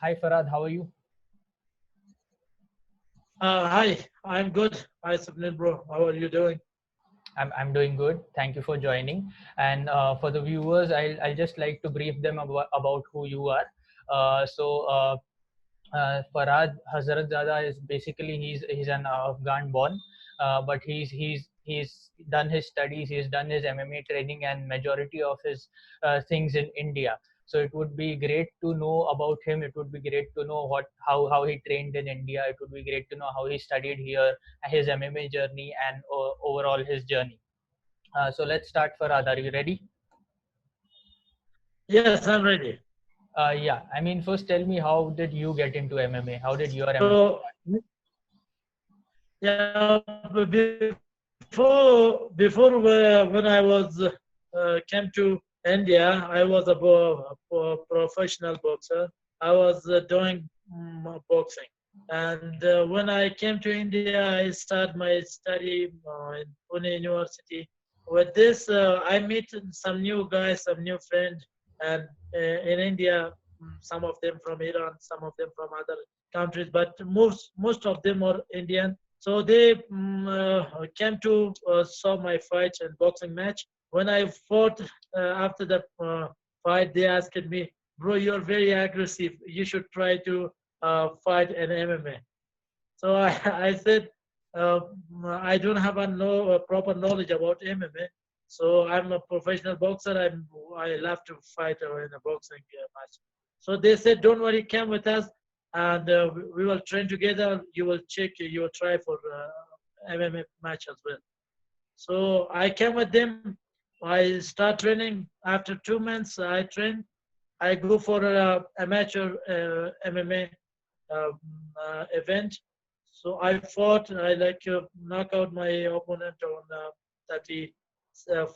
Hi Farhad, how are you? Hi, I'm good. Hi, Swapnil, bro. How are you doing? I'm doing good. Thank you for joining. And for the viewers, I'll just like to brief them about who you are. Farhad Hazratzada is basically he's an Afghan born, but he's done his studies, he's done his MMA training and majority of his things in India. So it would be great to know about him. It would be great to know how he trained in India. It would be great to know how he studied here, his MMA journey, and overall his journey. So let's start, Farhad. Are you ready? Yes, I'm ready. Yeah. I mean, first tell me, how did you get into MMA? How did your MMA So, start? yeah, before when I was came to India, I was a professional boxer. I was doing boxing, and when I came to India, I started my study in Pune University. With this, I meet some new guys, some new friends, and in India, some of them from Iran, some of them from other countries, but most of them are Indian. So they came to saw my fight and boxing match. When I fought after the fight, they asked me, "Bro, you're very aggressive. You should try to fight an MMA." So I, I said, uh, I don't have a proper knowledge about MMA. So I'm a professional boxer. I love to fight in a boxing match. So they said, don't worry, come with us, and we will train together. You will check, you will try for MMA match as well. So I came with them. I start training. After 2 months, I train. I go for a amateur MMA event. So I fought. I knock out my opponent on 30,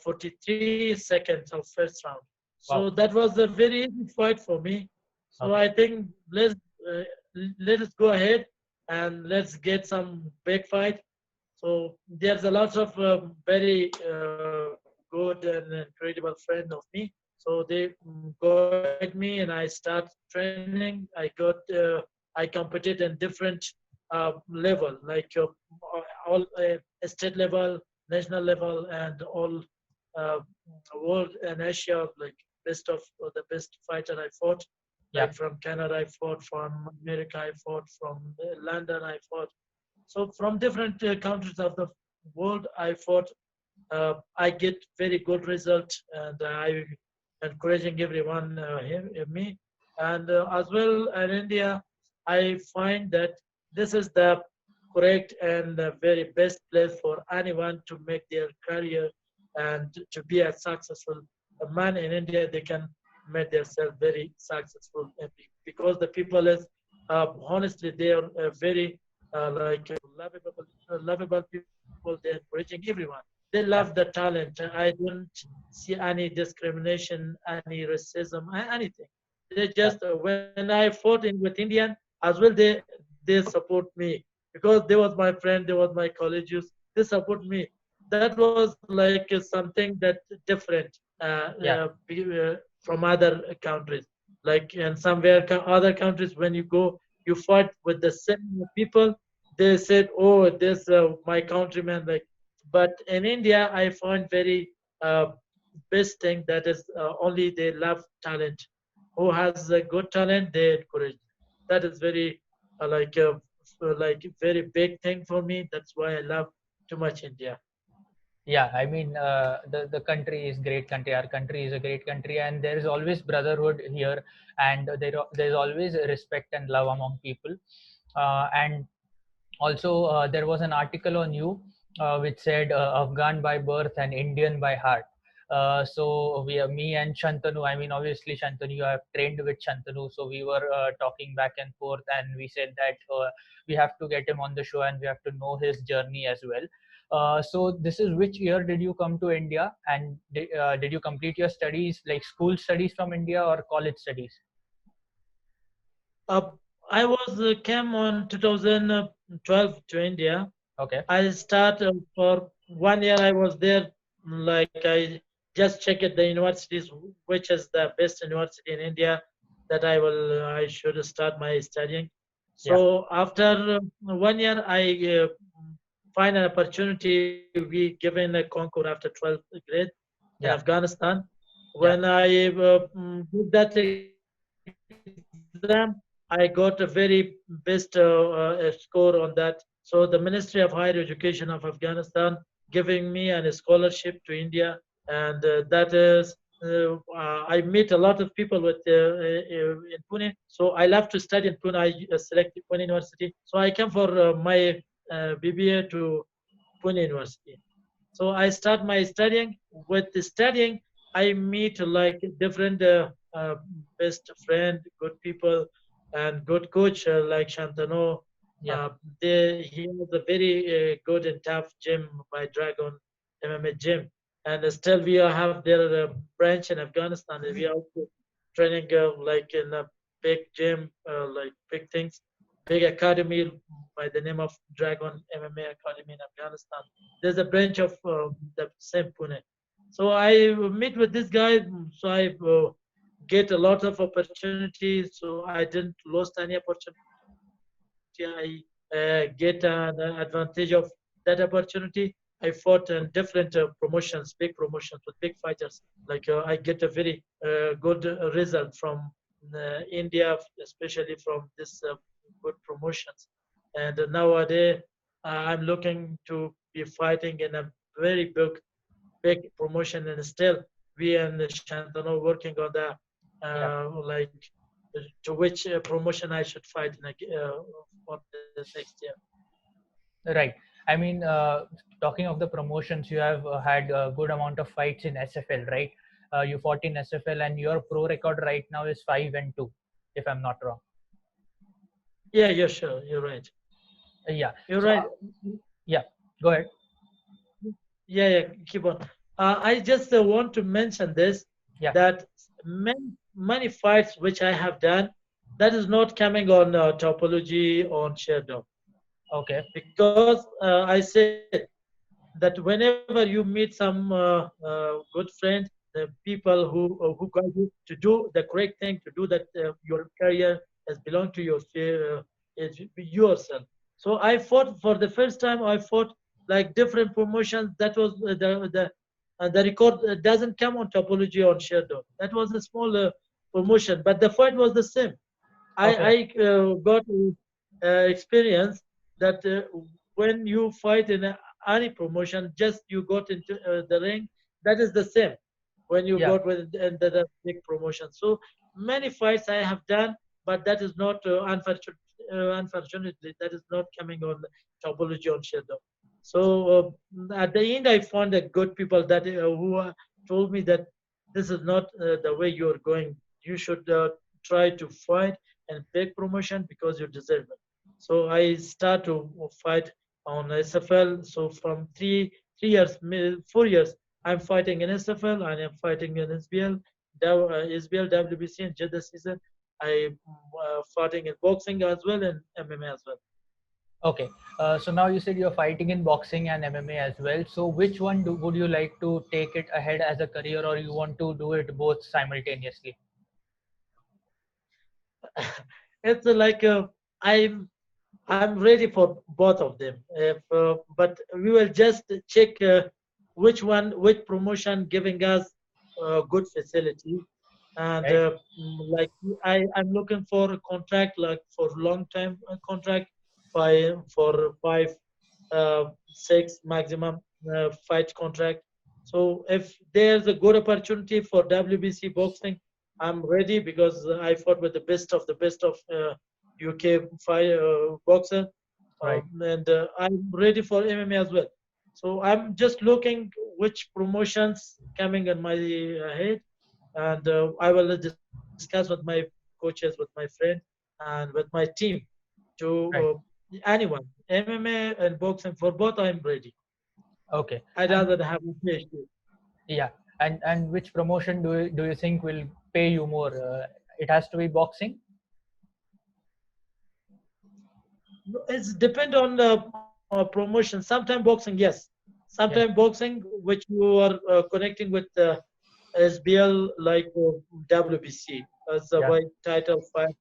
43 seconds of first round. So Wow. that was a very easy fight for me. So Okay. I think uh, let us go ahead and let's get some big fight. So there's a lot of very good and incredible friend of me. So they guide me, and I start training. I competed in different level, like all state level, national level, and all uh, world and Asia. Like best of the best fighter I fought. Yeah. Like from Canada, I fought. From America, I fought. From London, I fought. So from different countries of the world, I fought. I get very good result, and I encouraging everyone me, and as well in India, I find that this is the correct and the very best place for anyone to make their career and to be a successful man in India. They can make themselves very successful because the people is honestly they are very lovable people. They're encouraging everyone. They love the Yeah. talent. I don't see any discrimination, any racism, anything. They Yeah. just when I fought in with Indian as well, they support me because they was my friend, they was my colleagues. They support me. That was like something that different Yeah. from other countries. Like in somewhere other countries, when you go, you fight with the same people. They said, "Oh, this my countryman." Like, but in India, I find very best thing that is only they love talent. Who has a good talent, they encourage. That is very like very big thing for me. That's why I love too much India. Yeah, I mean, the country is great country. Our country is a great country, and there is always brotherhood here, and there's always respect and love among people. And also, there was an article on you which said Afghan by birth and Indian by heart. So we are me and Shantanu. I mean, obviously, Shantanu, you have trained with Shantanu, so we were talking back and forth, and we said that we have to get him on the show, and we have to know his journey as well. So this is which year did you come to India, and did you complete your studies, like school studies from India or college studies? Uh, I was came on 2012 to India. Okay. I started for 1 year. I was there. Like I just checked the universities, which is the best university in India. that I should start my studying. Yeah. So after 1 year, I find an opportunity. We given a concours after 12th grade in Yeah. Afghanistan. Yeah. When I did that exam, I got a very best score on that. So the Ministry of Higher Education of Afghanistan giving me a scholarship to India, and that is I meet a lot of people in Pune. So I love to study in Pune. I selected Pune University. So I came for my BBA to Pune University. So I start my studying. With the studying, I meet like different best friend, good people, and good coach like Shantanu. Yeah. He has a very good and tough gym by Dragon MMA gym, and still we have their branch in Afghanistan. And we are also training like in a big gym, like big things, big academy by the name of Dragon MMA Academy in Afghanistan. There's a branch of the same Pune. So I meet with this guy. So I get a lot of opportunities. So I didn't lose any opportunity. I get an advantage of that opportunity. I fought in different promotions, big promotions with big fighters. Like I get a very good result from India, especially from this good promotions. And nowadays, I'm looking to be fighting in a very big promotion, and still we and Shantanu working on the Yeah. like to which promotion I should fight in for the next year. Right. I mean, talking of the promotions, you have had a good amount of fights in SFL, right? You fought in SFL, and your pro record right now is 5-2, if I'm not wrong. Yeah, you're sure. You're right. Yeah. You're So, right. yeah, go ahead. Yeah, keep on. I just want to mention this Yeah. that many fights which I have done, that is not coming on topology on Sherdog, Okay. because I said that whenever you meet some good friend, the people who guide you to do the correct thing, to do that your career has belonged to your is yourself. So I fought for the first time. I fought like different promotions. That was the record doesn't come on topology on Sherdog. That was a small promotion, but the fight was the same. Okay. I got experience that when you fight in any promotion, just you got into the ring, that is the same when you Yeah. got with the big promotion. So many fights I have done, but that is not unfortunately that is not coming on topology on Shadow. So at the end, I found a good people that who told me that this is not the way you are going. You should try to fight and big promotion because you deserve it. So I start to fight on SFL. So from 3 years, 4 years, I'm fighting in SFL and I'm fighting in SBL, SBL, WBC, and Jeddah season. I fighting in boxing as well and MMA as well. Okay. So now you said you're fighting in boxing and MMA as well. So which one would you like to take it ahead as a career, or you want to do it both simultaneously? It's like I'm ready for both of them. But we will just check which promotion giving us good facility. And Right. like I'm looking for a contract, like for long time contract, for 6 maximum fight contract. So if there's a good opportunity for WBC boxing, I'm ready because I fought with the best of UK fight, boxer, Right. and I'm ready for MMA as well. So I'm just looking which promotions coming in my head, and I will discuss with my coaches, with my friend, and with my team to Right. anyone, MMA and boxing for both. I'm ready. Okay. I'd And rather have a PhD. yeah, and which promotion do you think will pay you more? It has to be boxing. It's depend on the promotion. Sometimes boxing, yes. Sometimes Yeah. boxing, which you are connecting with. SBL like WBC as the Yeah. white title fight,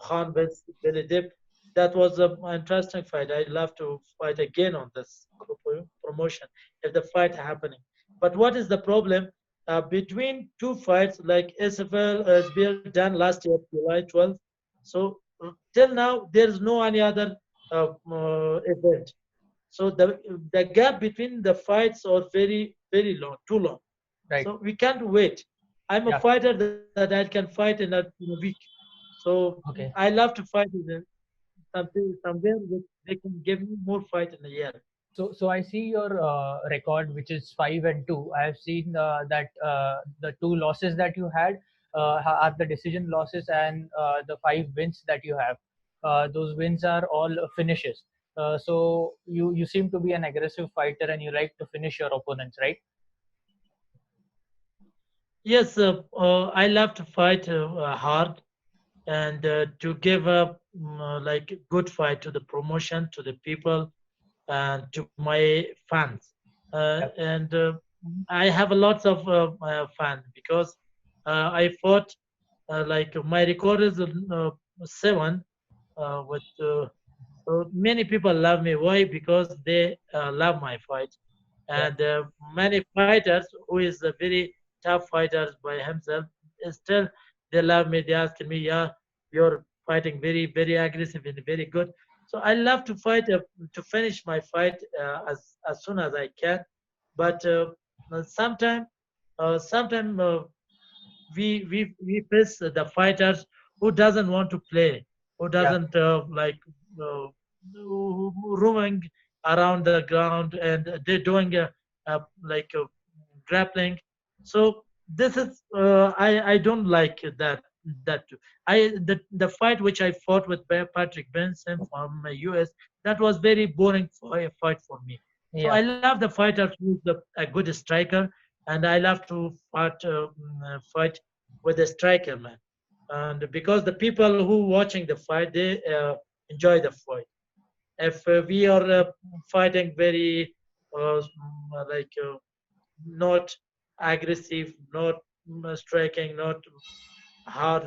Khan vs Billy Dip. That was an interesting fight. I'd love to fight again on this promotion if the fight happening. But what is the problem? Between two fights like SFL, SBL done last year, July 12th. So till now, there's no any other event. So the gap between the fights are very long, too long. Right. So we can't wait. I'm a Yeah. fighter that I can fight in a week. So I Okay. love to fight in something somewhere which they can give me more fight in a year. So I see your record, which is 5-2. I have seen that the two losses that you had are the decision losses, and the five wins that you have. Those wins are all finishes. So you seem to be an aggressive fighter, and you like to finish your opponents, right? Yes, I love to fight hard and to give a like good fight to the promotion, to the people, and to my fans. Yep. And I have a lots of fans because I fought like my record is 7 with so many people love me. Why? Because they love my fight. Yeah. And many fighters who is a very tough fighters by himself, still they love me. They asking me, yeah, you're fighting very aggressive and very good. So I love to fight to finish my fight as soon as I can. But sometime we face the fighters who doesn't want to play, who Yeah. doesn't roaming around the ground, and they're doing like grappling. So this is I don't like that too. The fight which I fought with Patrick Benson from US, that was very boring fight for me. So Yeah. I love the fighter who's a good striker, and I love to fight with a striker, man. And because the people who watching the fight, they enjoy the fight. If we are fighting very like not aggressive, not striking, not hard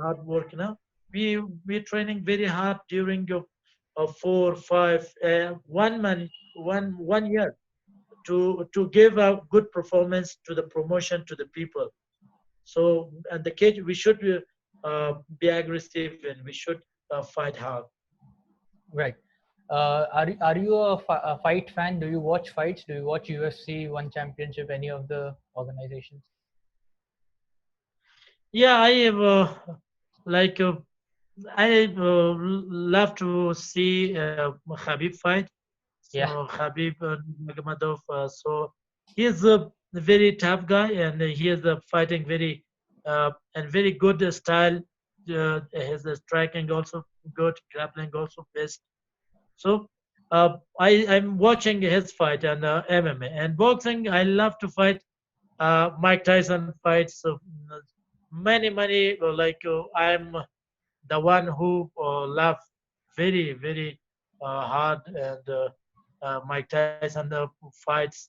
hard work. Now we training very hard during 4, 5, 1 year to give a good performance to the promotion to the people. So and the cage we should be aggressive and we should fight hard. Right. Are you a fight fan? Do you watch fights? Do you watch UFC, One Championship, any of the organizations? Yeah, I have like I love to see Khabib fight. Yeah. So Khabib Nurmagomedov. So he is a very tough guy, and he is fighting very and very good style. His striking also good, grappling also best. So I'm watching his fight and MMA and boxing. I love to fight Mike Tyson fights. So many like I'm the one who laugh very hard and Mike Tyson fights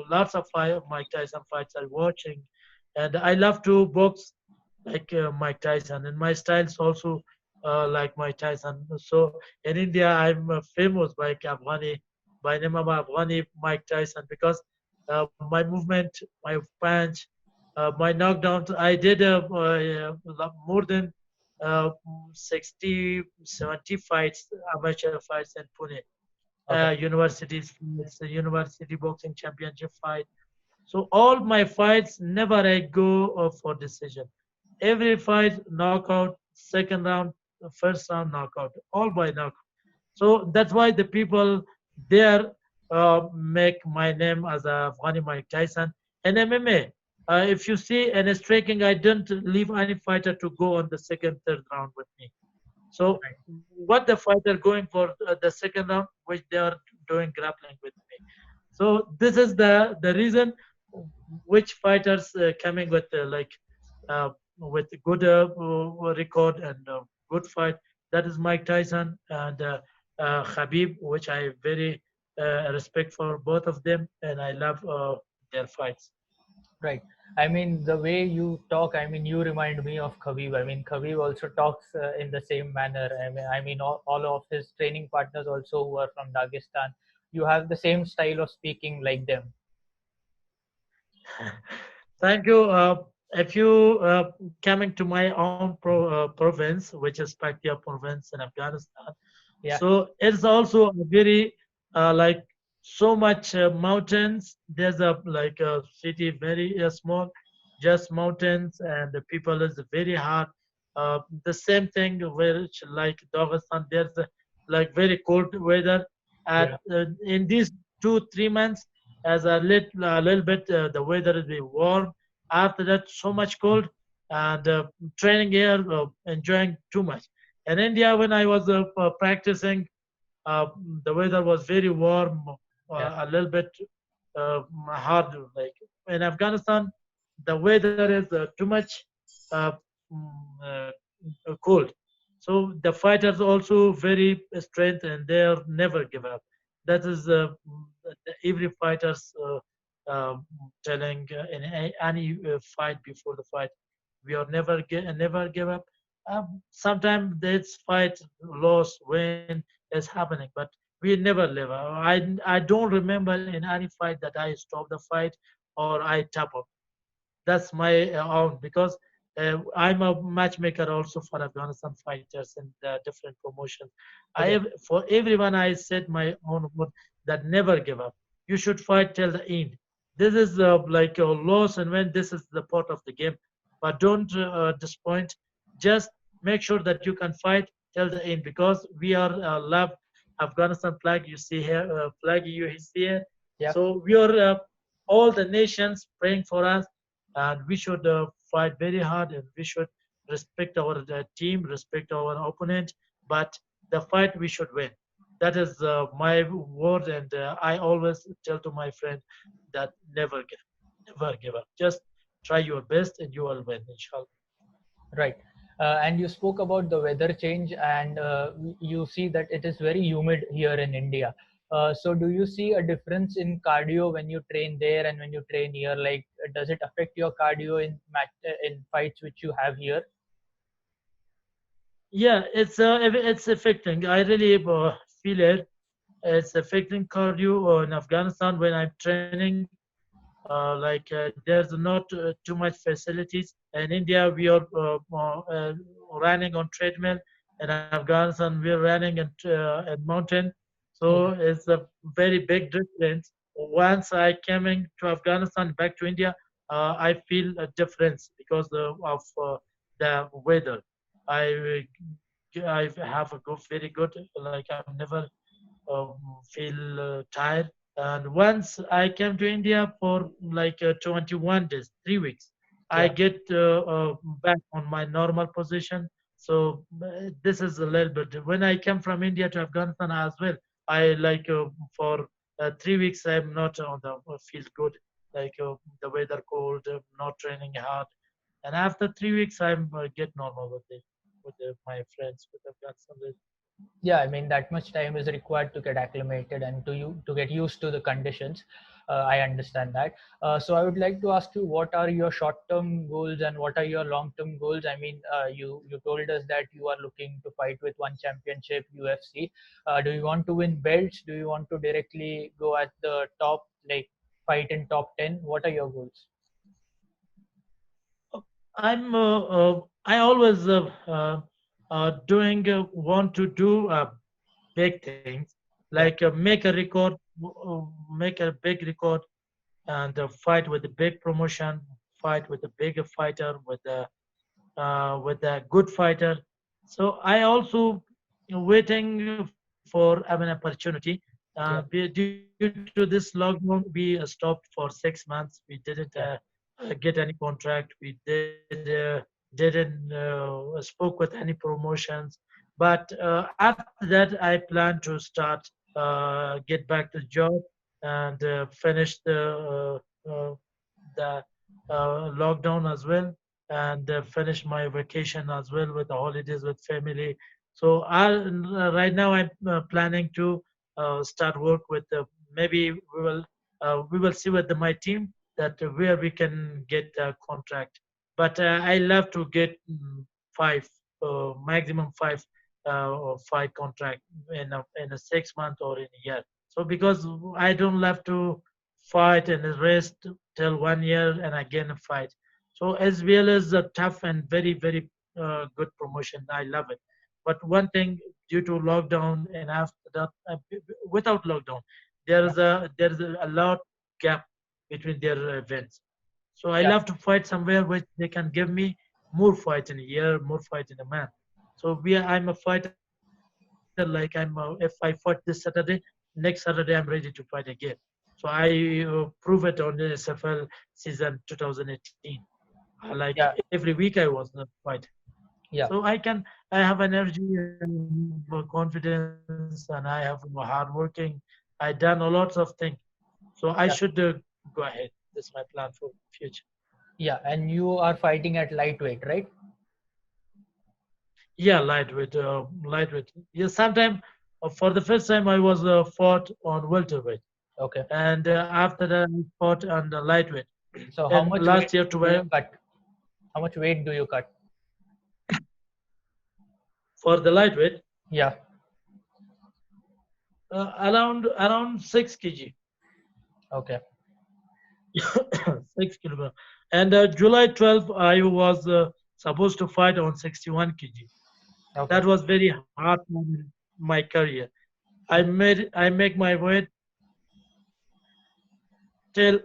lots of Mike Tyson fights I'm watching, and I love to box like Mike Tyson, and my styles also like Mike Tyson. So in India, I'm famous by Afghani, by name of Afghani Mike Tyson because my movement, my punch, my knockdowns. I did more than uh, 60, 70 fights, amateur fights in Pune, Okay. universities fights, university boxing championship fight. So all my fights never I go for decision. Every fight knockout, second round, first round knockout, all by knockout. So that's why the people there make my name as a Afghani Mike Tyson. And MMA, if you see in striking, I didn't leave any fighter to go on the second, third round with me. So Right. what the fighter going for the second round, which they are doing grappling with me. So this is the reason which fighters coming with with good record and good fight. That is Mike Tyson and Khabib, which I very respect for both of them, and I love their fights. Right. I mean, the way you talk, I mean, you remind me of Khabib. I mean, Khabib also talks in the same manner. I mean, all of his training partners also who are from Dagestan. You have the same style of speaking like them. Thank you. If you coming to my own province, which is Paktia province in Afghanistan, Yeah. so it's also a very like so much mountains. There's a like a city very small, just mountains, and the people is very hard. The same thing which like Dagestan, there's like very cold weather. At Yeah. in these 2 3 months, as a little bit the weather will be warm. After that, so much cold, and training here, enjoying too much. In India, when I was practicing, uh, the weather was very warm, Yeah. a little bit uh, hard. Like in Afghanistan, the weather is too much uh, cold. So the fighters also very strength, and they are never give up. That is every fighters telling in any fight before the fight, we are never give up. Sometimes this fight, loss, win is happening, but we never live. I don't remember in any fight that I stopped the fight or I tap up. That's my own, because I'm a matchmaker also for Afghanistan fighters in different promotions. I Okay. have, for everyone I said my own word, that never give up. You should fight till the end. This is like a loss and win. This is the part of the game, but don't disappoint. Just make sure that you can fight till the end, because we are love Afghanistan flag. You see here, flag you see here. Yeah. So we are all the nations praying for us, and we should fight very hard, and we should respect our team, respect our opponent, but the fight we should win. That is my word, and I always tell to my friend that never give up. Just try your best, and you will win, inshallah. Right. And you spoke about the weather change, and you see that it is very humid here in India. So, do you see a difference in cardio when you train there and when you train here? Like, does it affect your cardio in in fights which you have here? Yeah, it's affecting. I really feel it. It's affecting cardio in Afghanistan when I'm training. There's not too much facilities. In India, we are running on treadmill. In Afghanistan, we're running at mountain. So Okay. it's a very big difference. Once I coming to Afghanistan, back to India, I feel a difference because of the weather. I I have a good, very good. Like I'm never feel tired. And once I came to India for like 21 days, 3 weeks, I Yeah. get back on my normal position. So this is a little bit. When I came from India to Afghanistan as well, I like for 3 weeks I'm not on the feel good, like the weather cold, not training hard. And after 3 weeks, I'm get normal with my friends with Afghanistan. Yeah, I mean that much time is required to get acclimated and to get used to the conditions. I understand that. So I would like to ask you, what are your short-term goals and what are your long-term goals? I mean, you told us that you are looking to fight with one championship, UFC. Do you want to win belts? Do you want to directly go at the top, like fight in top 10? What are your goals? I always doing want to do big things, like Yeah, make a record, make a big record, and fight with a big promotion, fight with a bigger fighter, with a good fighter. So I also waiting for an opportunity. yeah, Due to this lockdown, we stopped for 6 months. We didn't yeah, get any contract. We didn't spoke with any promotions. But after that, I plan to start get back to job and finish the lockdown as well, and finish my vacation as well with the holidays with family. So right now I'm planning to start work with maybe we will see with my team that where we can get a contract. But I love to get five, maximum five fight contract in a 6 month or in a year. So because I don't love to fight and rest till 1 year and again fight. So as well as a tough and very good promotion. I love it. But one thing, due to lockdown and after that, without lockdown, Yeah. there is a lot gap between their events. So I Yeah. love to fight somewhere which they can give me more fight in a year, more fight in a month. So I'm a fighter. If I fought this Saturday, next Saturday I'm ready to fight again. So I prove it on the SFL season 2018. Like every Yeah. week I was fighting. So Yeah. I have energy and confidence and I have hardworking. I done a lots of things. So I should Yeah. go ahead. That's my plan for future. Yeah. And you are fighting at lightweight, right? Yeah, lightweight. Yeah, sometime for the first time I was fought on welterweight, Okay. and after that I fought on the lightweight. So how And much last weight year, do you 12 cut? How much weight do you cut? for the lightweight, Yeah. around 6 kg, Okay. 6 kilogram. And July 12th, I was supposed to fight on 61 kg. Okay. That was very hard moment in my career. I make my weight till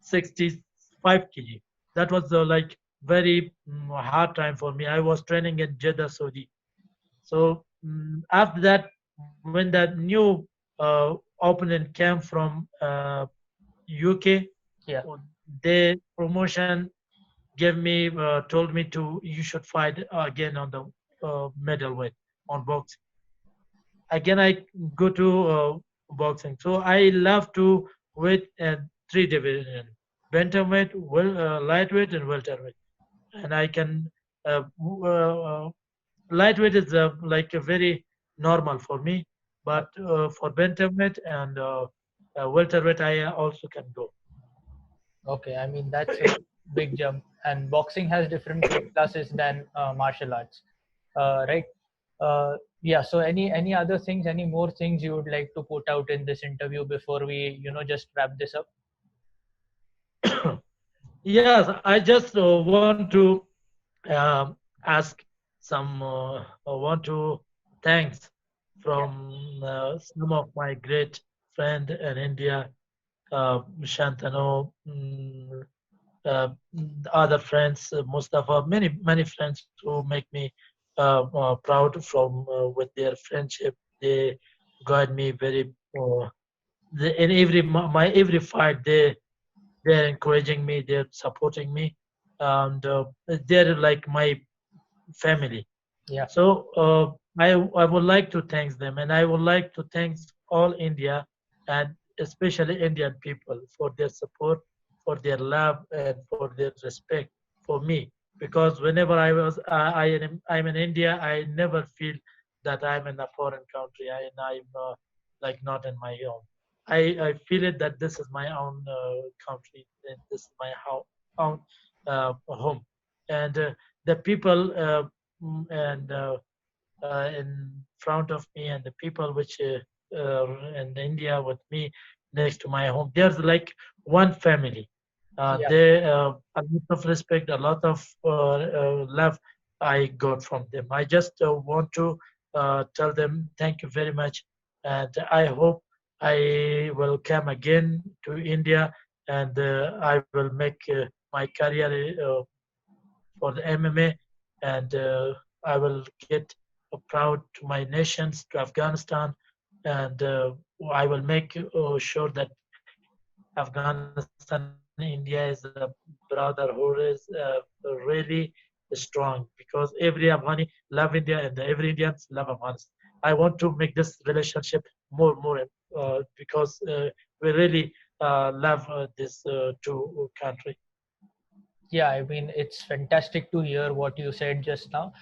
65 kg. That was like very hard time for me. I was training in Jeddah, Saudi. So after that, when that new opponent came from UK, Yeah. they promotion gave me told me to you should fight again on the middleweight on boxing. Again, I go to boxing. So I love to weight at three division: bantamweight, lightweight, and welterweight. And I can lightweight is like a very normal for me, but for bantamweight and welterweight, I also can go. Okay. I mean, that's a big jump. And boxing has different weight classes than martial arts, right? Yeah. So any other things, any more things you would like to put out in this interview before we, just wrap this up? Yes, I just want to ask I want to thanks Yeah. from some of my great friend in India, Shantanu, other friends, Mustafa, many friends who make me proud from with their friendship. They guide me very. In my every fight, they're encouraging me, they're supporting me, and they're like my family. Yeah. So I would like to thank them, and I would like to thank all India and especially Indian people for their support, for their love, and for their respect for me. Because whenever I'm in India, I never feel that I'm in a foreign country and I'm like not in my own. I feel it that this is my own country, and this is my own home, and the people. And in front of me and the people which in India with me next to my home. There's like one family. Yeah. They a lot of respect, a lot of love I got from them. I just want to tell them thank you very much, and I hope I will come again to India and I will make my career for the MMA, and I will get proud to my nations, to Afghanistan, and I will make sure that Afghanistan and India is a brother who is really strong because every Afghani love India and every Indians love Afghanistan. I want to make this relationship more because we really love this two country. Yeah, I mean, it's fantastic to hear what you said just now.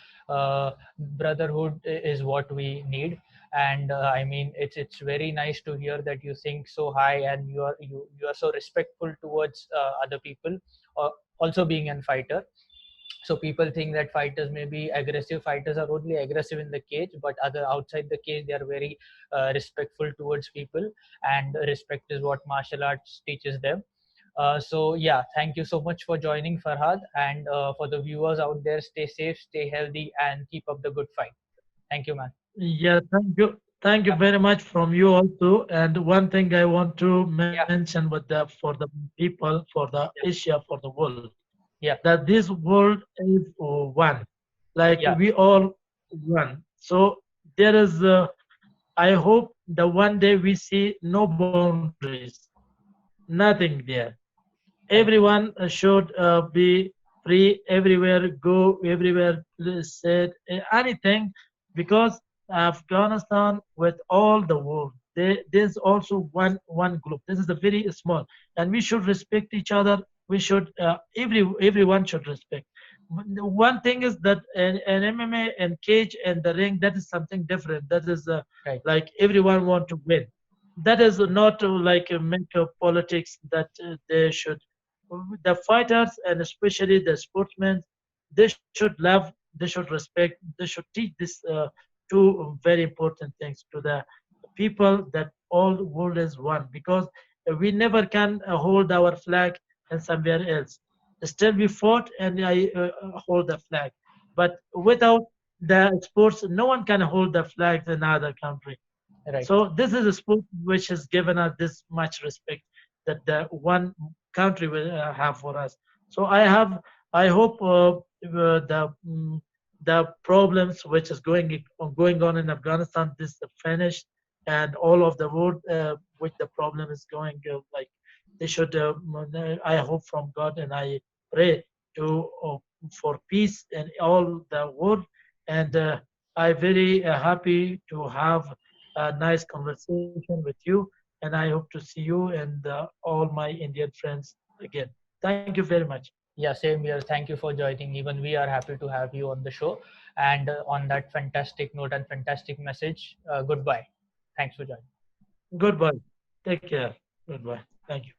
Brotherhood is what we need. And I mean, it's very nice to hear that you think so high, and you are so respectful towards other people, uh, also being a fighter. So people think that fighters may be aggressive. Fighters are only aggressive in the cage, but other outside the cage they are very respectful towards people, and respect is what martial arts teaches them. So yeah, thank you so much for joining, Farhad, and for the viewers out there, stay safe, stay healthy, and keep up the good fight. Thank you, man. Yeah, thank you. Thank you Yeah, very much from you also. And one thing I want to yeah, mention with the for the people, for the yeah, Asia, for the world, yeah, that this world is one. Like yeah, we all one. So there is, I hope the one day we see no boundaries, nothing there. right, Everyone should be free everywhere, go everywhere, said anything, because Afghanistan with all the world, there's also one group. This is a very small, and we should respect each other. We should everyone should respect. The one thing is that an MMA and cage and the ring, that is something different. That is right, like everyone want to win. That is not like make politics that they should, the fighters and especially the sportsmen, they should love, they should respect, they should teach this two very important things to the people, that all world is one, because we never can hold our flag and somewhere else. Still we fought and I hold the flag, but without the sports no one can hold the flag in other country. right. So this is a sport which has given us this much respect that the one country will have for us. So I hope the problems which is going on in Afghanistan, this is finished, and all of the world which the problem is going like they should. I hope from God and I pray to for peace in all the world, and I very happy to have a nice conversation with you, and I hope to see you and all my Indian friends again. Thank you very much. Yeah, same here. Thank you for joining. Even we are happy to have you on the show. And on that fantastic note and fantastic message, goodbye. Thanks for joining. Goodbye. Take care. Goodbye. Thank you.